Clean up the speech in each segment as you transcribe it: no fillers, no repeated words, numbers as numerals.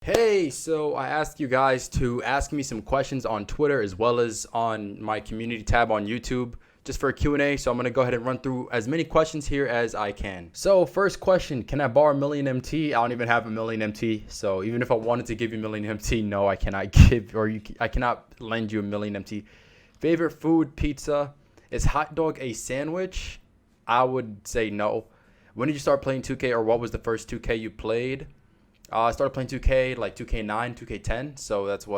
Hey, so I asked you guys to ask me some questions on Twitter as well as on my community tab on YouTube just for a Q&A. So I'm going to go ahead and run through as many questions here as I can. So first question, can I borrow a million MT? I don't even have a million MT. So even if I wanted to give you a million MT, no, I cannot give I cannot lend you a million MT. Favorite food, pizza. Is hot dog a sandwich? I would say no. When did you start playing 2K, or what was the first 2K you played? I started playing 2K like 2K9, 2K10, so that's a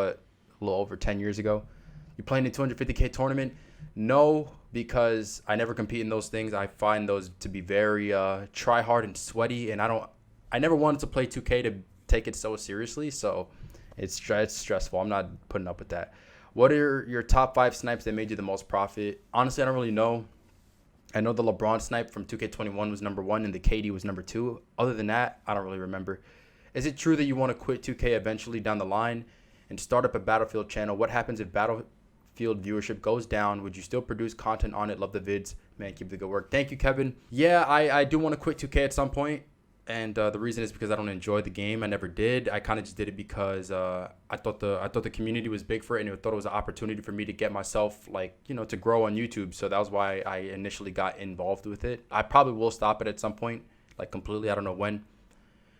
little over 10 years ago. You playing in 250K tournament? No, because I never compete in those things. I find those to be very try hard and sweaty, and I never wanted to play 2K to take it so seriously, so it's stressful. I'm not putting up with that. What are your top 5 snipes that made you the most profit? Honestly, I don't really know. I know the LeBron snipe from 2K21 was number 1 and the KD was number 2. Other than that, I don't really remember. Is it true that you want to quit 2K eventually down the line and start up a Battlefield channel? What happens if Battlefield viewership goes down? Would you still produce content on it? Love the vids. Man, keep the good work. Thank you, Kevin. Yeah, I do want to quit 2K at some point. And the reason is because I don't enjoy the game. I never did. I kind of just did it because I thought the community was big for it, and I thought it was an opportunity for me to get myself, to grow on YouTube. So that was why I initially got involved with it. I probably will stop it at some point, completely. I don't know when.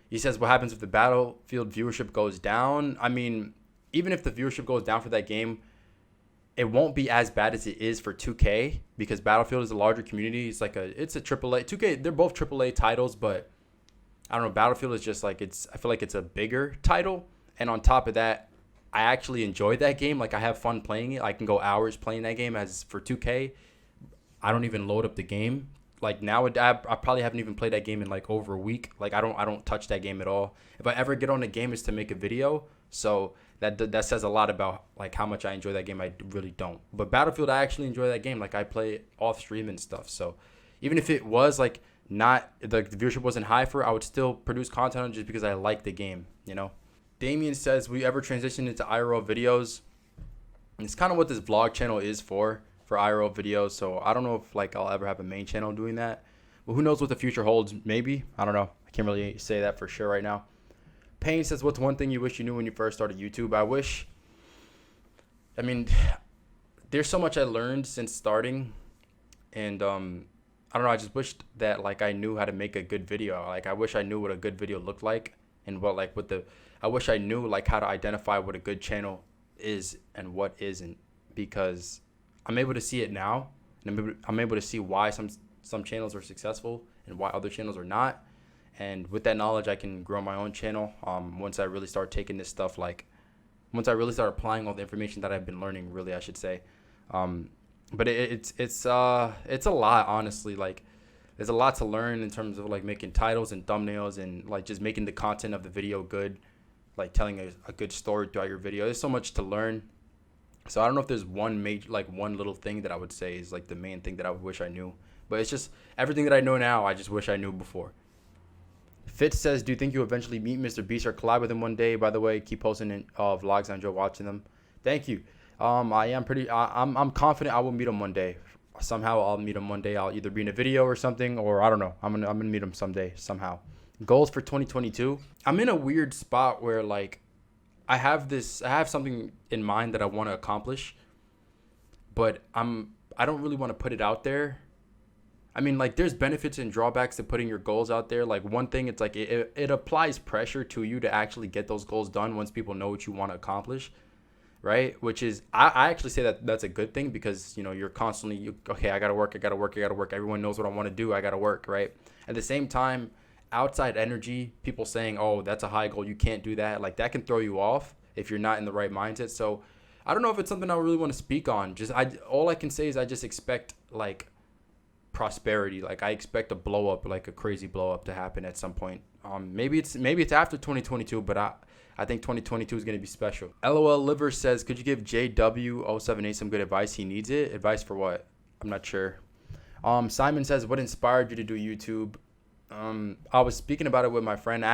He says, what happens if the Battlefield viewership goes down? I mean, even if the viewership goes down for that game, it won't be as bad as it is for 2K because Battlefield is a larger community. It's a AAA. 2K, they're both AAA titles, but I don't know. Battlefield is just I feel like it's a bigger title. And on top of that, I actually enjoy that game. I have fun playing it. I can go hours playing that game. As for 2K, I don't even load up the game. Now, I probably haven't even played that game in over a week. I don't touch that game at all. If I ever get on a game, it's to make a video. So that says a lot about how much I enjoy that game. I really don't. But Battlefield, I actually enjoy that game. I play it off stream and stuff. So even if it was not the viewership wasn't high for it, I would still produce content on it just because I like the game. Damien says, will you ever transition into IRL videos? And it's kind of what this vlog channel is for IRL videos. So I don't know if I'll ever have a main channel doing that. But who knows what the future holds? Maybe. I don't know. I can't really say that for sure right now. Payne says, what's one thing you wish you knew when you first started YouTube? There's so much I learned since starting. And I don't know. I just wished that I knew how to make a good video. I wish I knew what a good video looked like, and I wish I knew how to identify what a good channel is and what isn't, because I'm able to see it now, and I'm able to see why some channels are successful and why other channels are not. And with that knowledge, I can grow my own channel. Once I really start taking this stuff, once I really start applying all the information that I've been learning, really, I should say. But it's a lot, honestly. There's a lot to learn in terms of making titles and thumbnails and just making the content of the video good, telling a good story throughout your video. There's so much to learn. So I don't know if there's one major, one little thing that I would say is the main thing that I wish I knew. But it's just everything that I know now, I just wish I knew before. Fitz says, do you think you'll eventually meet Mr. Beast or collab with him one day? By the way, keep posting vlogs. I enjoy watching them. Thank you. I'm confident I will meet him one day. Somehow I'll meet him one day. I'll either be in a video or something, or I don't know. I'm gonna meet him someday, somehow. Goals for 2022. I'm in a weird spot where I have something in mind that I want to accomplish, but I don't really want to put it out there. There's benefits and drawbacks to putting your goals out there. One thing, it's it applies pressure to you to actually get those goals done once people know what you want to accomplish, right? Which is, I actually say that that's a good thing, because you're constantly okay, I gotta work. Everyone knows what I want to do. I gotta work, right? At the same time, outside energy, people saying, oh, that's a high goal, you can't do that, that can throw you off if you're not in the right mindset. So I don't know if it's something I really want to speak on. All I can say is I just expect prosperity. I expect a blow up, a crazy blow up to happen at some point. Maybe it's after 2022, but I think 2022 is going to be special. LOL Liver says, could you give JW078 some good advice? He needs it. Advice for what? I'm not sure. Simon says, what inspired you to do YouTube? I was speaking about it with my friend.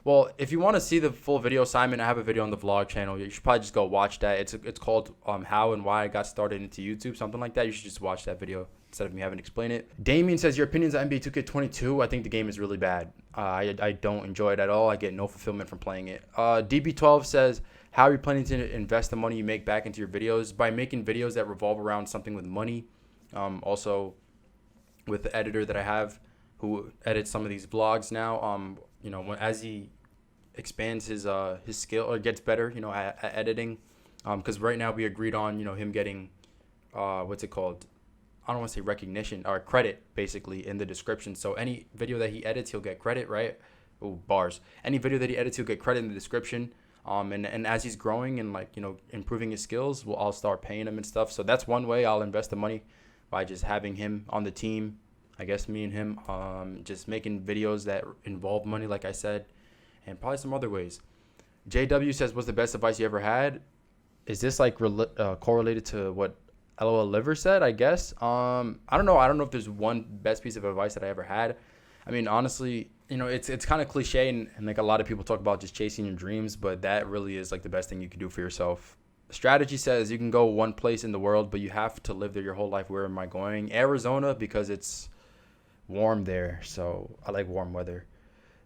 Well, if you want to see the full video, Simon, I have a video on the vlog channel. You should probably just go watch that. It's called how and why I got started into YouTube, something like that. You should just watch that video. instead of me having to explain it. Damien says, your opinions on NBA 2K22. I think the game is really bad. I don't enjoy it at all. I get no fulfillment from playing it. DB12 says, how are you planning to invest the money you make back into your videos? By making videos that revolve around something with money. Also, with the editor that I have who edits some of these vlogs now, as he expands his skill or gets better, at editing. Because right now we agreed on, him getting, what's it called? I don't want to say recognition or credit, basically, in the description. So any video that he edits, he'll get credit, right? Oh, bars. Any video that he edits, he'll get credit in the description. And as he's growing and improving his skills, I'll start paying him and stuff. So that's one way I'll invest the money, by just having him on the team. I guess me and him, just making videos that involve money, like I said, and probably some other ways. JW says, what's the best advice you ever had? Is this correlated to what LOL Liver said, I guess? I don't know. I don't know if there's one best piece of advice that I ever had. I mean, honestly, it's kind of cliche, and a lot of people talk about just chasing your dreams, but that really is the best thing you can do for yourself. Strategy says you can go one place in the world, but you have to live there your whole life. Where am I going? Arizona, because it's warm there, so I like warm weather.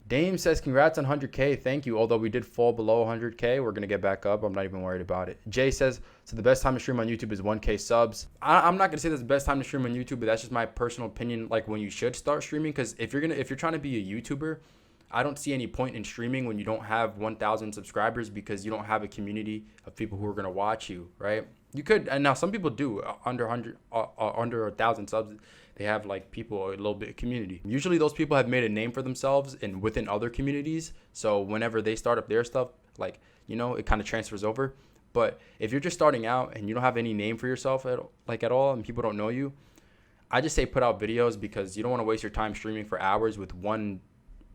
Dame says, congrats on 100K. Thank you. Although we did fall below 100K, we're going to get back up. I'm not even worried about it. Jay says, so the best time to stream on YouTube is 1K subs. I'm not going to say that's the best time to stream on YouTube, but that's just my personal opinion, when you should start streaming. Because if you're trying to be a YouTuber, I don't see any point in streaming when you don't have 1,000 subscribers, because you don't have a community of people who are going to watch you, right? You could, and now some people do, under 1,000 subs. They have people, a little bit of community. Usually those people have made a name for themselves and within other communities. So whenever they start up their stuff, it kind of transfers over. But if you're just starting out and you don't have any name for yourself at all, and people don't know you, I just say put out videos, because you don't want to waste your time streaming for hours with 1,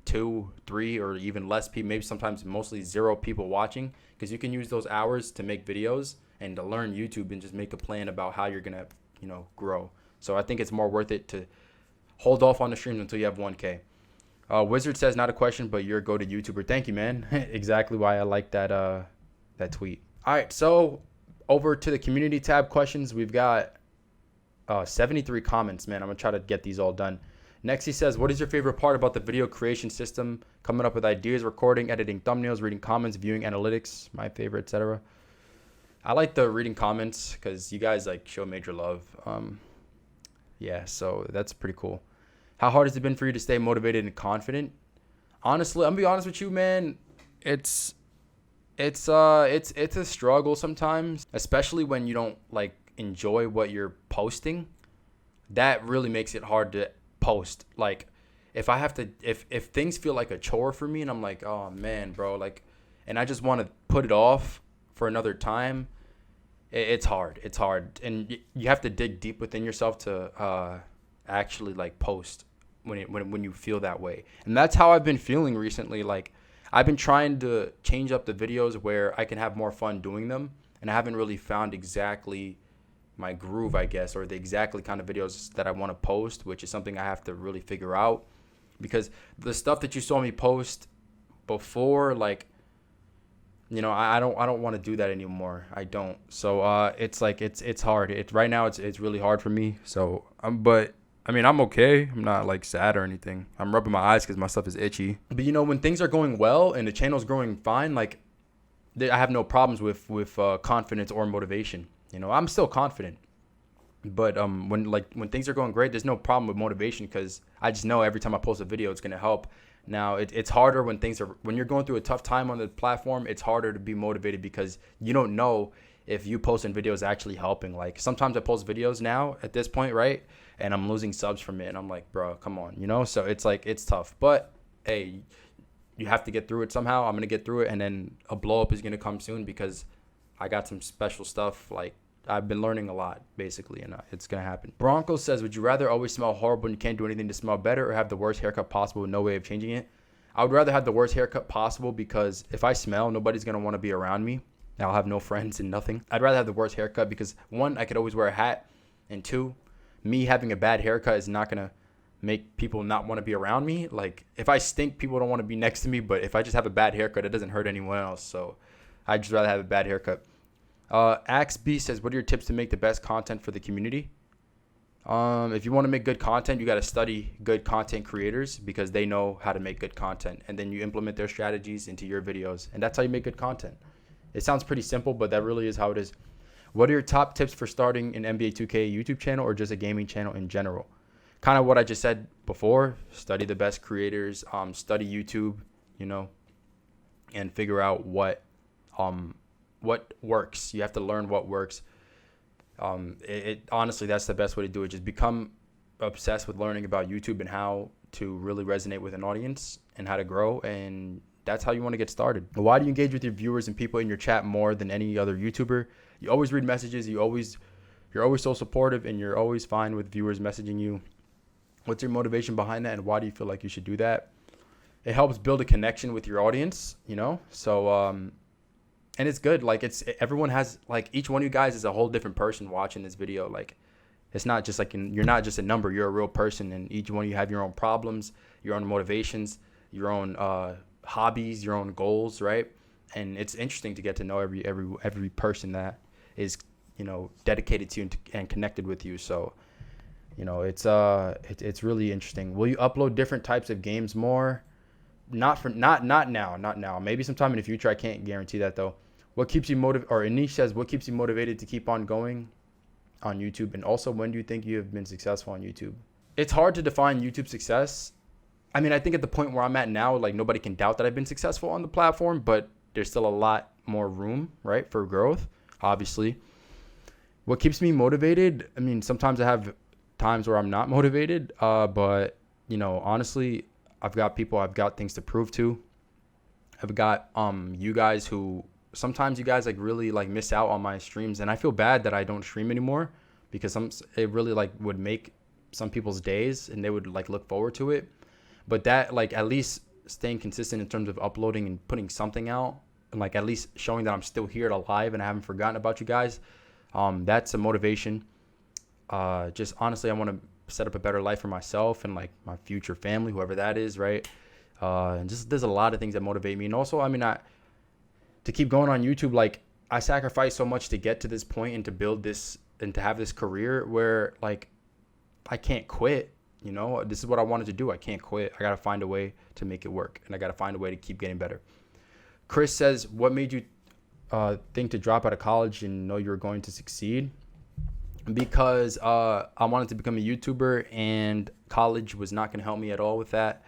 2, 3, or even less people, maybe sometimes mostly 0 people watching, because you can use those hours to make videos and to learn YouTube and just make a plan about how you're going to, grow. So I think it's more worth it to hold off on the streams until you have 1K. Wizard says, not a question, but you're a go-to YouTuber. Thank you, man. Exactly why I like that tweet. All right, so over to the community tab questions. We've got 73 comments, man. I'm going to try to get these all done. Next, he says, what is your favorite part about the video creation system? Coming up with ideas, recording, editing thumbnails, reading comments, viewing analytics, my favorite, etc. I like the reading comments because you guys show major love. Yeah, so that's pretty cool. How hard has it been for you to stay motivated and confident? Honestly, I'm gonna be honest with you, man. It's a struggle sometimes, especially when you don't enjoy what you're posting. That really makes it hard to post. If I have to, if things feel like a chore for me, and I'm like, oh man, bro, and I just want to put it off for another time. It's hard. It's hard, and you have to dig deep within yourself to actually post when you feel that way. And that's how I've been feeling recently. I've been trying to change up the videos where I can have more fun doing them, and I haven't really found exactly my groove, I guess, or the exactly kind of videos that I want to post, which is something I have to really figure out, because the stuff that you saw me post before, I don't want to do that anymore. I don't. So it's hard. Right now it's really hard for me. So but I mean, I'm okay. I'm not sad or anything. I'm rubbing my eyes because my stuff is itchy. But when things are going well and the channel's growing fine, I have no problems with confidence or motivation. I'm still confident. But when things are going great, there's no problem with motivation, because I just know every time I post a video, it's gonna help. Now it's harder when you're going through a tough time on the platform. It's harder to be motivated because you don't know if you posting videos actually helping. Sometimes I post videos now at this point, right, and I'm losing subs from it, and I'm like, bro, come on, So it's tough. But hey, you have to get through it somehow. I'm gonna get through it, and then a blow up is gonna come soon, because I got some special stuff. I've been learning a lot, basically, and it's going to happen. Bronco says, would you rather always smell horrible and you can't do anything to smell better, or have the worst haircut possible with no way of changing it? I would rather have the worst haircut possible, because if I smell, nobody's going to want to be around me. I'll have no friends and nothing. I'd rather have the worst haircut because, one, I could always wear a hat, and two, me having a bad haircut is not going to make people not want to be around me. If I stink, people don't want to be next to me, but if I just have a bad haircut, it doesn't hurt anyone else. So I'd just rather have a bad haircut. Axe B says, what are your tips to make the best content for the community? If you want to make good content, you got to study good content creators because they know how to make good content, and then you implement their strategies into your videos, and that's how you make good content. It sounds pretty simple, but that really is how it is. What are your top tips for starting an NBA 2K YouTube channel or just a gaming channel in general? Kind of what I just said before. Study the best creators, study YouTube, and figure out what works. You have to learn what works. Honestly, that's the best way to do it. Just become obsessed with learning about YouTube and how to really resonate with an audience and how to grow, and that's how you want to get started. Why do you engage with your viewers and people in your chat more than any other YouTuber? You always read messages, you're always so supportive, and you're always fine with viewers messaging you. What's your motivation behind that, and why do you feel like you should do that? It helps build a connection with your audience, so and it's good. Like, everyone has, like, each one of you guys is a whole different person watching this video. Like, it's not just like you're not just a number, you're a real person, and each one of you have your own problems, your own motivations, your own hobbies, your own goals, right? And it's interesting to get to know every person that is dedicated to you and connected with you. So it's really interesting. Will you upload different types of games more? Not now. Maybe sometime in the future. I can't guarantee that though. What keeps you motivated? Or Anish says, what keeps you motivated to keep on going on YouTube? And also, when do you think you have been successful on YouTube? It's hard to define YouTube success. I mean, I think at the point where I'm at now, like, nobody can doubt that I've been successful on the platform, but there's still a lot more room, right, for growth, obviously. What keeps me motivated? I mean, sometimes I have times where I'm not motivated, but, honestly, I've got things to prove to. I've got you guys who sometimes you guys like really like miss out on my streams, and I feel bad that I don't stream anymore because it really like would make some people's days and they would like look forward to it. But that, like, at least staying consistent in terms of uploading and putting something out, and like at least showing that I'm still here and alive and I haven't forgotten about you guys, that's a motivation. Just honestly, I want to set up a better life for myself and like my future family, whoever that is, right? And just there's a lot of things that motivate me. And also, I mean, to keep going on YouTube, like, I sacrificed so much to get to this point and to build this and to have this career where, like, I can't quit. This is what I wanted to do. I can't quit. I got to find a way to make it work, and I got to find a way to keep getting better. Chris says, what made you think to drop out of college and know you were going to succeed? Because I wanted to become a YouTuber, and college was not going to help me at all with that.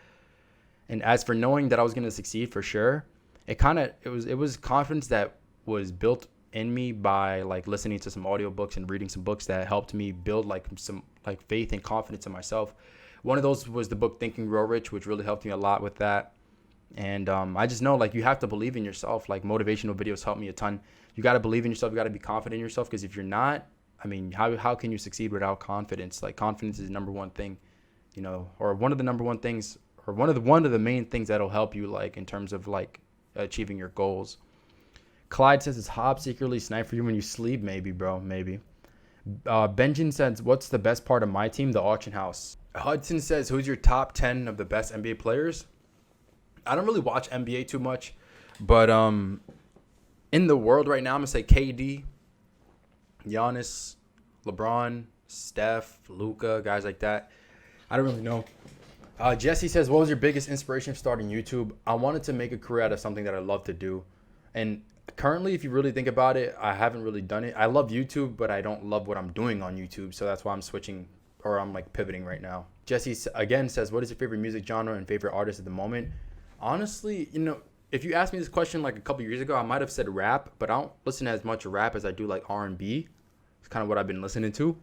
And as for knowing that I was going to succeed for sure, it was confidence that was built in me by like listening to some audiobooks and reading some books that helped me build like some like faith and confidence in myself. One of those was the book Think and Grow Rich, which really helped me a lot with that. And I just know, like, you have to believe in yourself. Like, motivational videos help me a ton. You got to believe in yourself. You got to be confident in yourself, because if you're not, I mean, how can you succeed without confidence? Like, confidence is the number one thing, or one of the number one things, or one of the main things that'll help you, like, in terms of like achieving your goals. Clyde says, is Hob secretly snipe for you when you sleep? Maybe, bro, maybe. Benjamin says, what's the best part of my team? The auction house. Hudson says, who's your top 10 of the best NBA players? I don't really watch NBA too much, but in the world right now, I'm going to say KD, Giannis, LeBron, Steph, Luka, guys like that. I don't really know. Jesse says, what was your biggest inspiration for starting YouTube? I wanted to make a career out of something that I love to do. And currently, if you really think about it, I haven't really done it. I love YouTube, but I don't love what I'm doing on YouTube. So that's why I'm switching, or I'm like pivoting right now. Jesse again says, what is your favorite music genre and favorite artist at the moment? Honestly, if you asked me this question like a couple years ago, I might have said rap, but I don't listen to as much rap as I do like R&B. It's kind of what I've been listening to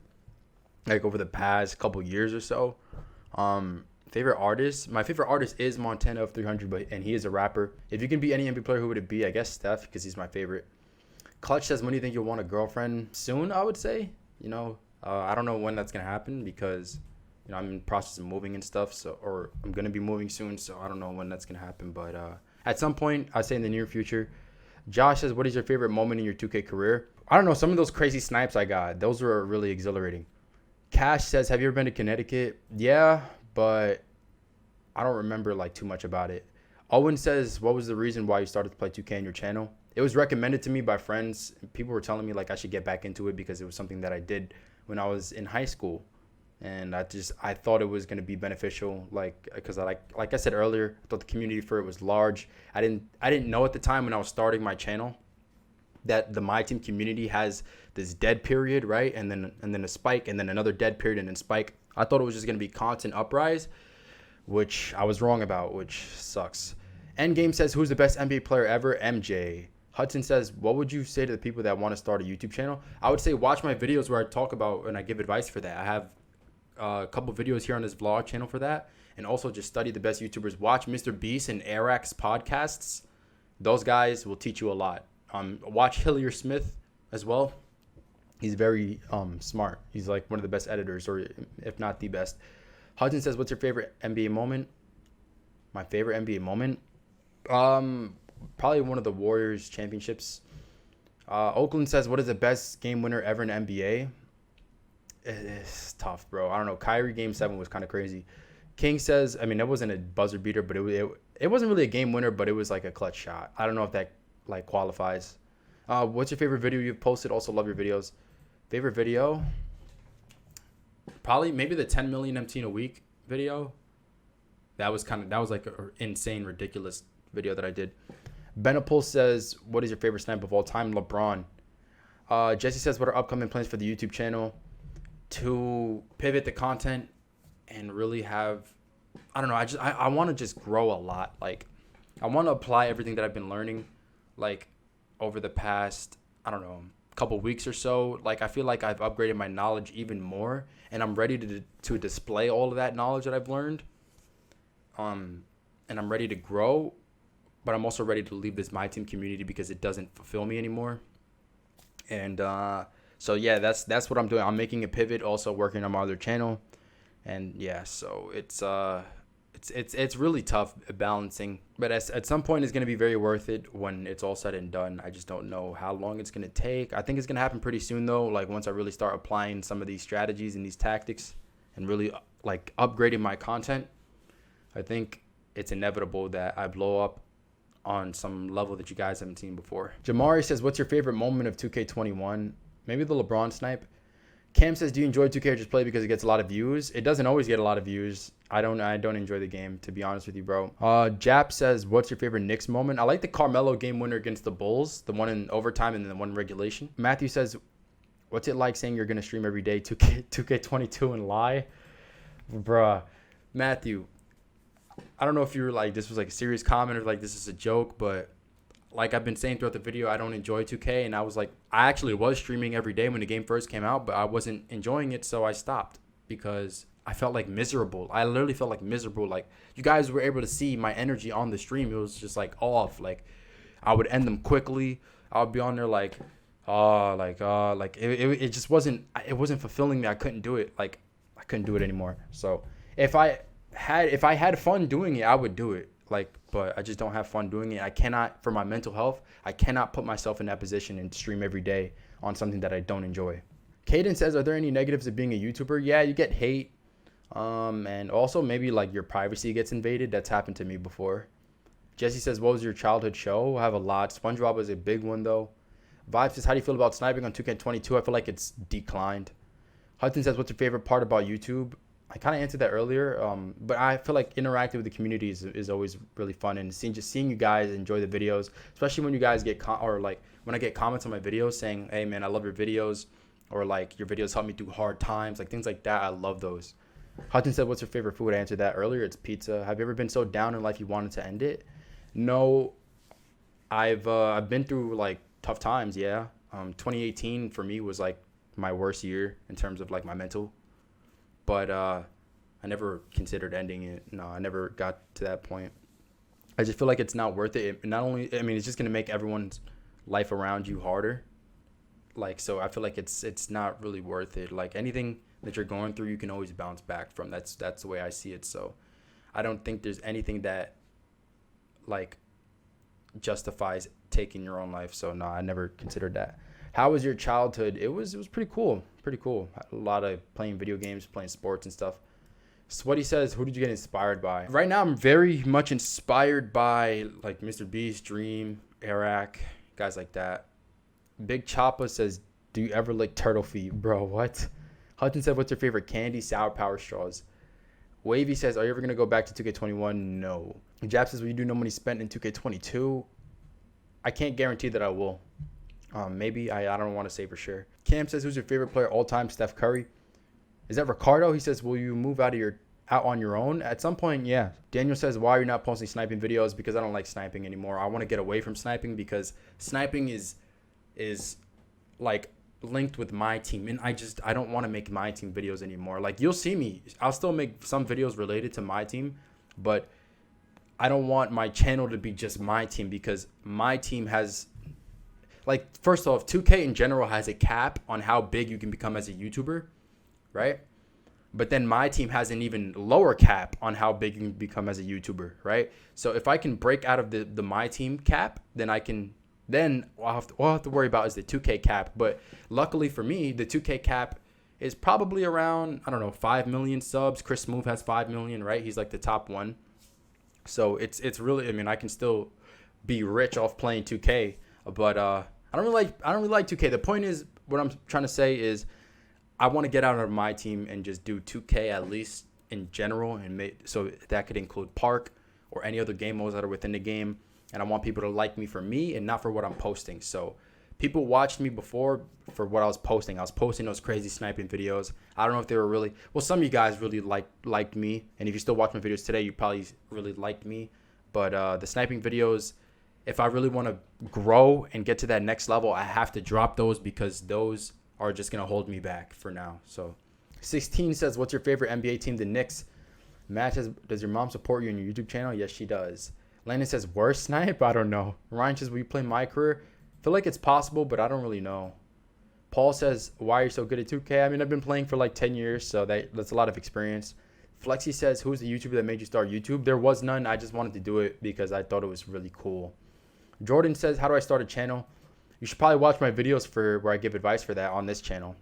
like over the past couple years or so. Favorite artist? My favorite artist is Montana of 300, and he is a rapper. If you can be any NBA player, who would it be? I guess Steph, because he's my favorite. Clutch says, when do you think you'll want a girlfriend? Soon, I would say. I don't know when that's going to happen, because I'm in the process of moving and stuff, or I'm going to be moving soon, so I don't know when that's going to happen. But at some point, I'd say in the near future. Josh says, what is your favorite moment in your 2K career? I don't know. Some of those crazy snipes I got, those were really exhilarating. Cash says, have you ever been to Connecticut? Yeah, but I don't remember like too much about it. Owen says, what was the reason why you started to play 2K on your channel? It was recommended to me by friends. People were telling me like I should get back into it because it was something that I did when I was in high school. and I thought it was going to be beneficial, because like I said earlier, I thought the community for it was large. I didn't know at the time when I was starting my channel that the My Team community has this dead period, right? And then a spike, and then another dead period, and then spike. I thought it was just going to be constant uprise, which I was wrong about, which sucks. Endgame says, who's the best NBA player ever? MJ. Hudson says, what would you say to the people that want to start a YouTube channel? I would say watch my videos where I talk about and I give advice for that. I have a couple videos here on this vlog channel for that. And also just study the best YouTubers. Watch Mr. Beast and Arak's podcasts. Those guys will teach you a lot. Watch Hillier Smith as well. He's very smart. He's like one of the best editors, or if not the best. Hudson says, what's your favorite NBA moment? My favorite NBA moment? Probably one of the Warriors championships. Oakland says, what is the best game winner ever in NBA? It's tough, bro. I don't know. Kyrie game 7 was kind of crazy. King says, I mean, it wasn't a buzzer beater, but it wasn't really a game winner, but it was like a clutch shot. I don't know if that like qualifies. What's your favorite video you've posted? Also love your videos. Favorite video? Probably maybe the 10 million MT in a week video. That was like an insane, ridiculous video that I did. Benapol says, what is your favorite snipe of all time? LeBron. Jesse says, what are upcoming plans for the YouTube channel? To pivot the content and really have, I don't know, I want to just grow a lot. Like, I want to apply everything that I've been learning, like, over the past, I don't know, couple weeks or so. Like, I feel like I've upgraded my knowledge even more, and I'm ready to display all of that knowledge that I've learned. And I'm ready to grow, but I'm also ready to leave this My Team community because it doesn't fulfill me anymore. And so yeah, that's what I'm doing. I'm making a pivot, also working on my other channel. And yeah, so it's really tough balancing, but at some point it's going to be very worth it when it's all said and done. I just don't know how long it's going to take. I think it's going to happen pretty soon though, like once I really start applying some of these strategies and these tactics and really like upgrading my content. I think it's inevitable that I blow up on some level that you guys haven't seen before. Jamari says, what's your favorite moment of 2K21? Maybe the LeBron snipe. Cam says, do you enjoy 2K or just play because it gets a lot of views? It doesn't always get a lot of views. I don't enjoy the game, to be honest with you, bro. Jap says, what's your favorite Knicks moment? I like the Carmelo game winner against the Bulls, the one in overtime and then the one in regulation. Matthew says, what's it like saying you're going to stream every day 2K22 and lie? Bruh. Matthew, I don't know if you were like, this was like a serious comment or like this is a joke, but like I've been saying throughout the video, I don't enjoy 2K. And I was like, I actually was streaming every day when the game first came out, but I wasn't enjoying it. So I stopped because I felt like miserable. I literally felt like miserable. Like you guys were able to see my energy on the stream. It was just like off. Like I would end them quickly. I would be on there like it just wasn't fulfilling me. I couldn't do it. Like I couldn't do it anymore. So if I had fun doing it, I would do it. Like, but I just don't have fun doing it. I cannot, for my mental health, I cannot put myself in that position and stream every day on something that I don't enjoy. Caden says, are there any negatives of being a YouTuber? Yeah, you get hate. And also maybe like your privacy gets invaded. That's happened to me before. Jesse says, what was your childhood show? I have a lot. SpongeBob was a big one though. Vibe says, how do you feel about sniping on 2K22? I feel like it's declined. Hudson says, what's your favorite part about YouTube? I kind of answered that earlier, but I feel like interacting with the community is always really fun, and seeing you guys enjoy the videos, especially when you guys get when I get comments on my videos saying, hey man, I love your videos, or like your videos help me through hard times, like things like that. I love those. Hudson said, what's your favorite food? I answered that earlier. It's pizza. Have you ever been so down in life you wanted to end it? No, I've been through like tough times. Yeah. 2018 for me was like my worst year in terms of like my mental. But I never considered ending it. No, I never got to that point. I just feel like it's not worth it. It's just going to make everyone's life around you harder. Like, so I feel like it's not really worth it. Like anything that you're going through, you can always bounce back from. That's the way I see it. So I don't think there's anything that like justifies taking your own life. So no, I never considered that. How was your childhood? It was pretty cool. Pretty cool. A lot of playing video games, playing sports and stuff. Sweaty says, who did you get inspired by? Right now, I'm very much inspired by like Mr. Beast, Dream, Arak, guys like that. Big Choppa says, do you ever lick turtle feet? Bro, what? Hudson said, what's your favorite candy? Sour Power Straws. Wavy says, are you ever going to go back to 2K21? No. Jap says, will you do no money spent in 2K22? I can't guarantee that I will. Maybe. I don't want to say for sure. Cam says, who's your favorite player all time? Steph Curry. Is that Ricardo? He says, will you move out on your own? At some point, yeah. Daniel says, why are you not posting sniping videos? Because I don't like sniping anymore. I want to get away from sniping because sniping is like linked with my team, and I don't want to make my team videos anymore. Like, you'll see me, I'll still make some videos related to my team, but I don't want my channel to be just my team, because my team has, like, first off, 2K in general has a cap on how big you can become as a YouTuber, right? But then my team has an even lower cap on how big you can become as a YouTuber, right? So if I can break out of the my team cap, then all I'll have to worry about is the 2K cap. But luckily for me, the 2K cap is probably around, I don't know, 5 million subs. Chris Smooth has 5 million, right? He's like the top one. So it's really, I mean, I can still be rich off playing 2K, but I don't really like 2K. The point is, what I'm trying to say is, I want to get out of my team and just do 2K at least in general, and so that could include Park or any other game modes that are within the game. And I want people to like me for me and not for what I'm posting. So people watched me before for what I was posting. I was posting those crazy sniping videos. I don't know if they were really, well, some of you guys really liked me, and if you still watch my videos today, you probably really liked me. But the sniping videos, if I really want to grow and get to that next level, I have to drop those, because those are just going to hold me back for now. So 16 says, what's your favorite NBA team? The Knicks. Matt says, does your mom support you on your YouTube channel? Yes, she does. Landon says, worst snipe? I don't know. Ryan says, will you play my career? I feel like it's possible, but I don't really know. Paul says, why are you so good at 2K? I mean, I've been playing for like 10 years, so that's a lot of experience. Flexi says, who's the YouTuber that made you start YouTube? There was none. I just wanted to do it because I thought it was really cool. Jordan says, how do I start a channel? You should probably watch my videos where I give advice for that on this channel.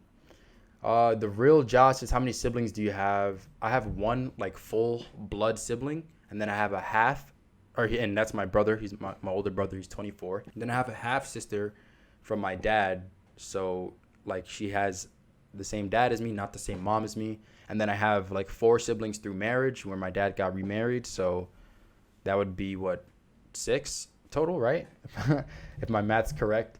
The real Josh says, how many siblings do you have? I have one like full blood sibling, and then I have a half, and that's my brother. He's my older brother. He's 24. And then I have a half sister from my dad. So like, she has the same dad as me, not the same mom as me. And then I have like 4 siblings through marriage, where my dad got remarried. So that would be 6 total, right? If my math's correct.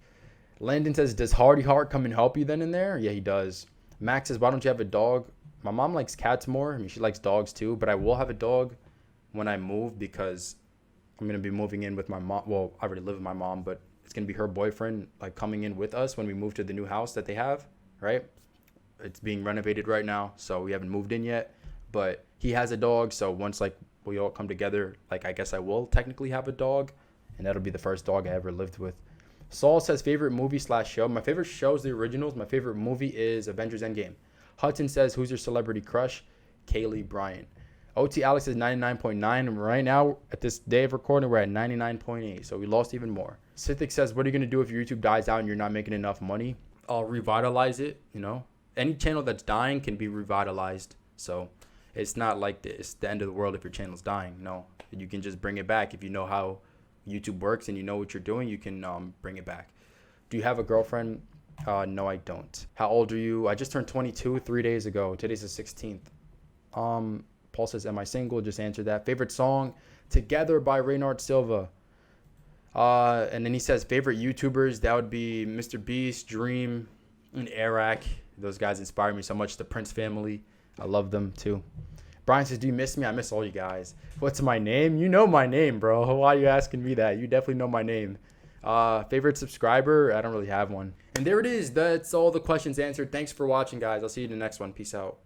Landon says, does Hardy Heart come and help you then in there? Yeah, he does. Max says, why don't you have a dog? My mom likes cats more. I mean, she likes dogs too, but I will have a dog when I move, because I'm going to be moving in with my mom. Well, I already live with my mom, but it's going to be her boyfriend, like, coming in with us when we move to the new house that they have, right? It's being renovated right now, so we haven't moved in yet, but he has a dog. So once, like, we all come together, like, I guess I will technically have a dog, and that'll be the first dog I ever lived with. Saul says, favorite movie/show. My favorite show is the originals. My favorite movie is Avengers Endgame. Hudson says, who's your celebrity crush? Kaylee Bryant. OT Alex is 99.9. And right now, at this day of recording, we're at 99.8. So we lost even more. Sithic says, what are you going to do if your YouTube dies out and you're not making enough money? I'll revitalize it, you know. Any channel that's dying can be revitalized. So it's not like it's the end of the world if your channel's dying. No, you can just bring it back. If you know how YouTube works and you know what you're doing, you can bring it back. Do you have a girlfriend? No, I don't. How old are you? I just turned 22 3 days ago. Today's the 16th. Paul says, am I single? Just answered that. Favorite song? Together by Reynard Silva. And then he says, favorite YouTubers? That would be Mr. Beast, Dream, and Eric. Those guys inspire me so much. The Prince family, I love them too. Brian says, do you miss me? I miss all you guys. What's my name? You know my name, bro. Why are you asking me that? You definitely know my name. Favorite subscriber? I don't really have one. And there it is. That's all the questions answered. Thanks for watching, guys. I'll see you in the next one. Peace out.